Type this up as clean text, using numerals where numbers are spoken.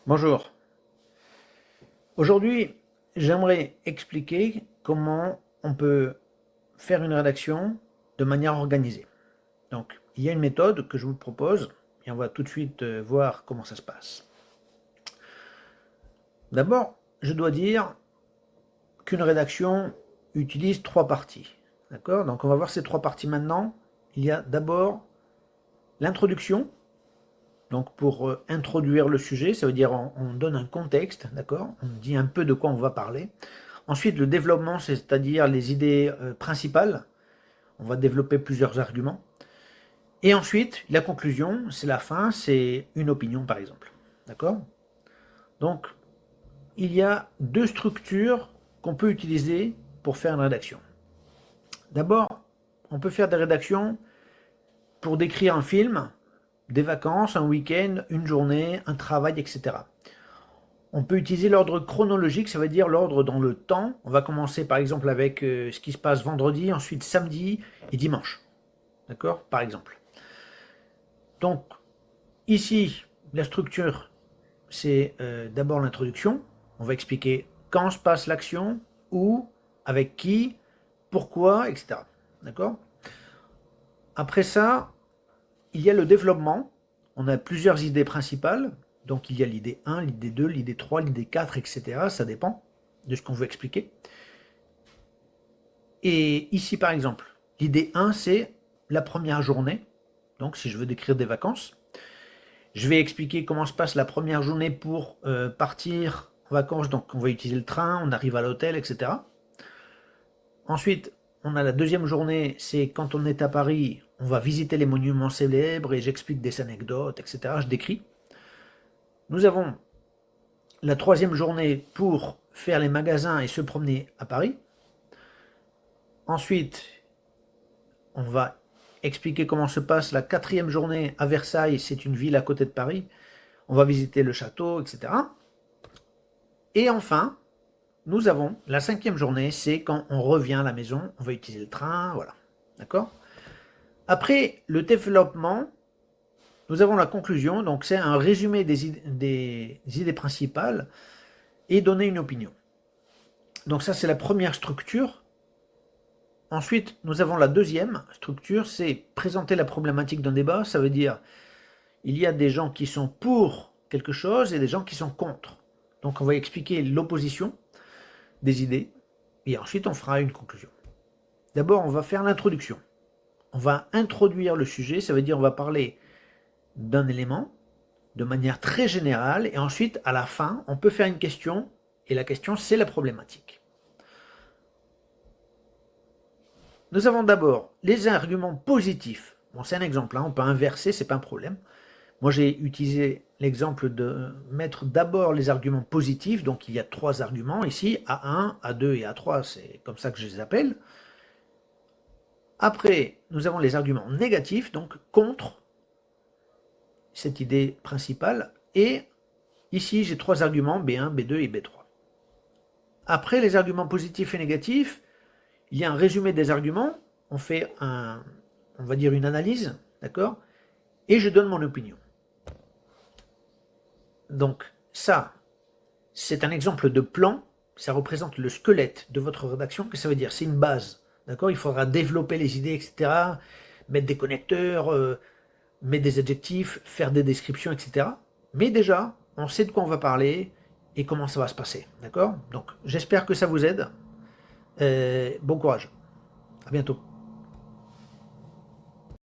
Bonjour. Aujourd'hui, j'aimerais expliquer comment on peut faire une rédaction de manière organisée. Donc, il y a une méthode que je vous propose et on va tout de suite voir comment ça se passe. D'abord, je dois dire qu'une rédaction utilise trois parties. D'accord? Donc, on va voir ces trois parties maintenant. Il y a d'abord l'introduction. Donc, pour introduire le sujet, ça veut dire on donne un contexte, d'accord? On dit un peu de quoi on va parler. Ensuite, le développement, c'est-à-dire les idées principales. On va développer plusieurs arguments. Et ensuite, la conclusion, c'est la fin, c'est une opinion, par exemple. D'accord? Donc, il y a deux structures qu'on peut utiliser pour faire une rédaction. D'abord, on peut faire des rédactions pour décrire un film, des vacances, un week-end, une journée, un travail, etc. On peut utiliser l'ordre chronologique, ça veut dire l'ordre dans le temps. On va commencer par exemple avec ce qui se passe vendredi, ensuite samedi et dimanche. D'accord? Par exemple. Donc, ici, la structure, c'est d'abord l'introduction. On va expliquer quand se passe l'action, où, avec qui, pourquoi, etc. D'accord? Après ça, il y a le développement. On a plusieurs idées principales. Donc, il y a l'idée 1, l'idée 2, l'idée 3, l'idée 4, etc. Ça dépend de ce qu'on veut expliquer. Et ici, par exemple, l'idée 1, c'est la première journée. Donc, si je veux décrire des vacances, je vais expliquer comment se passe la première journée pour partir en vacances. Donc, on va utiliser le train, on arrive à l'hôtel, etc. Ensuite, on a la deuxième journée, c'est quand on est à Paris, on va visiter les monuments célèbres et j'explique des anecdotes, etc. Je décris. Nous avons la troisième journée pour faire les magasins et se promener à Paris. Ensuite, on va expliquer comment se passe la quatrième journée à Versailles, c'est une ville à côté de Paris. On va visiter le château, etc. Et enfin, nous avons la cinquième journée, c'est quand on revient à la maison, on va utiliser le train, voilà. D'accord? Après le développement, nous avons la conclusion, donc c'est un résumé des idées principales et donner une opinion. Donc ça, c'est la première structure. Ensuite, nous avons la deuxième structure, c'est présenter la problématique d'un débat. Ça veut dire, il y a des gens qui sont pour quelque chose et des gens qui sont contre. Donc on va expliquer l'opposition des idées et ensuite on fera une conclusion. D'abord, on va faire l'introduction. On va introduire le sujet, ça veut dire on va parler d'un élément de manière très générale et ensuite, à la fin, on peut faire une question et la question, c'est la problématique. Nous avons d'abord les arguments positifs. Bon, c'est un exemple, hein, on peut inverser, c'est pas un problème. Moi, j'ai utilisé l'exemple de mettre d'abord les arguments positifs, donc il y a trois arguments ici, A1, A2 et A3, c'est comme ça que je les appelle. Après, nous avons les arguments négatifs, donc contre cette idée principale, et ici j'ai trois arguments, B1, B2 et B3. Après les arguments positifs et négatifs, il y a un résumé des arguments, on fait on va dire une analyse, d'accord? Et je donne mon opinion. Donc ça, c'est un exemple de plan, ça représente le squelette de votre rédaction, que ça veut dire, c'est une base, d'accord? Il faudra développer les idées, etc., mettre des connecteurs, mettre des adjectifs, faire des descriptions, etc. Mais déjà, on sait de quoi on va parler et comment ça va se passer, d'accord? Donc j'espère que ça vous aide. Bon courage, à bientôt.